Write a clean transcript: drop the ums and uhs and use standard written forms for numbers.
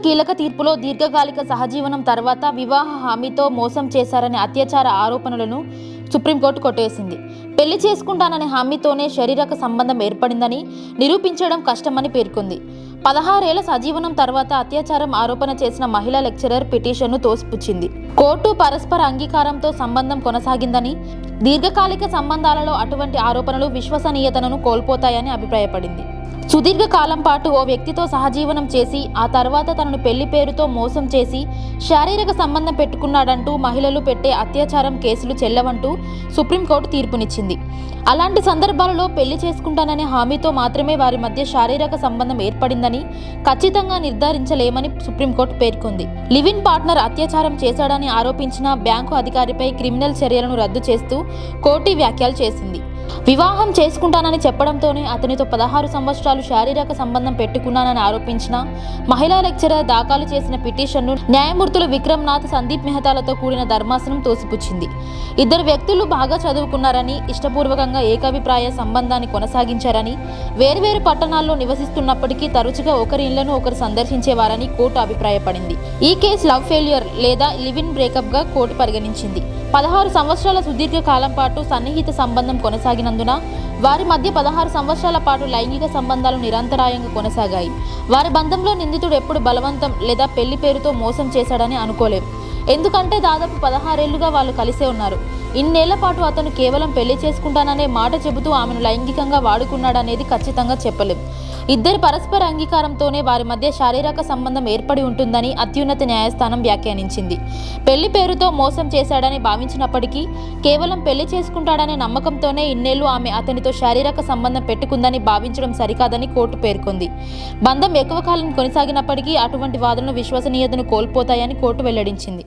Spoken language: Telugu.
కీలక తీర్పులో దీర్ఘకాలిక సహజీవనం తర్వాత వివాహ హామీతో మోసం చేశారనే అత్యాచార ఆరోపణలను సుప్రీంకోర్టు కొట్టేసింది. పెళ్లి చేసుకుంటాననే హామీతోనే శారీరక సంబంధం ఏర్పడిందని నిరూపించడం కష్టమని పేర్కొంది. 16 ఏళ్ల సజీవనం తర్వాత అత్యాచారం ఆరోపణ చేసిన మహిళా లెక్చరర్ పిటిషన్ను తోసిపుచ్చింది. కోర్టు పరస్పర అంగీకారంతో సంబంధం కొనసాగిందని, దీర్ఘకాలిక సంబంధాలలో అటువంటి ఆరోపణలు విశ్వసనీయతను కోల్పోతాయని అభిప్రాయపడింది. సుదీర్ఘ కాలం పాటు ఓ వ్యక్తితో సహజీవనం చేసి ఆ తర్వాత తనను పెళ్లి పేరుతో మోసం చేసి శారీరక సంబంధం పెట్టుకున్నాడంటూ మహిళలు పెట్టే అత్యాచారం కేసులు చెల్లవంటూ సుప్రీంకోర్టు తీర్పునిచ్చింది. అలాంటి సందర్భాలలో పెళ్లి చేసుకుంటాననే హామీతో మాత్రమే వారి మధ్య శారీరక సంబంధం ఏర్పడిందని ఖచ్చితంగా నిర్ధారించలేమని సుప్రీంకోర్టు పేర్కొంది. లివ్ ఇన్ పార్ట్నర్ అత్యాచారం చేశాడని ఆరోపించిన బ్యాంకు అధికారిపై క్రిమినల్ చర్యలను రద్దు చేస్తూ కోర్టు వ్యాఖ్యలు చేసింది. వివాహం చేసుకుంటానని చెప్పడంతోనే అతనితో 16 సంవత్సరాలు శారీరక సంబంధం పెట్టుకున్నానని ఆరోపించిన మహిళా లెక్చరర్ దాఖలు చేసిన పిటిషన్ను న్యాయమూర్తులు విక్రమ్ నాథ్, సందీప్ మెహతాలతో కూడిన ధర్మాసనం తోసిపుచ్చింది. ఇద్దరు వ్యక్తులు బాగా చదువుకున్నారని, ఇష్టపూర్వకంగా ఏకాభిప్రాయ సంబంధాన్ని కొనసాగించారని, వేర్వేరు పట్టణాల్లో నివసిస్తున్నప్పటికీ తరచుగా ఒకరి ఇళ్లను ఒకరు సందర్శించేవారని కోర్టు అభిప్రాయపడింది. ఈ కేసు లవ్ ఫెయిల్యూర్ లేదా లివ్ ఇన్ బ్రేకప్గా కోర్టు పరిగణించింది. 16 సంవత్సరాల సుదీర్ఘ కాలం పాటు సన్నిహిత సంబంధం కొనసాగినందున వారి మధ్య 16 సంవత్సరాల పాటు లైంగిక సంబంధాలు నిరంతరాయంగా కొనసాగాయి. వారి బంధంలో నిందితుడు ఎప్పుడు బలవంతం లేదా పెళ్లి పేరుతో మోసం చేశాడని అనుకోలేం. ఎందుకంటే దాదాపు 16 ఏళ్లుగా వాళ్ళు కలిసే ఉన్నారు. ఇన్నేళ్ల పాటు అతను కేవలం పెళ్లి చేసుకుంటాననే మాట చెబుతూ ఆమెను లైంగికంగా వాడుకున్నాడనేది ఖచ్చితంగా చెప్పలేం. ఇద్దరి పరస్పర అంగీకారంతోనే వారి మధ్య శారీరక సంబంధం ఏర్పడి ఉంటుందని అత్యున్నత న్యాయస్థానం వ్యాఖ్యానించింది. పెళ్లి పేరుతో మోసం చేశాడని భావించినప్పటికీ కేవలం పెళ్లి చేసుకుంటాడనే నమ్మకంతోనే ఇన్నేళ్లు ఆమె అతనితో శారీరక సంబంధం పెట్టుకుందని భావించడం సరికాదని కోర్టు పేర్కొంది. బంధం ఎక్కువ కాలం కొనసాగినప్పటికీ అటువంటి వాదనలు విశ్వసనీయతను కోల్పోతాయని కోర్టు వెల్లడించింది.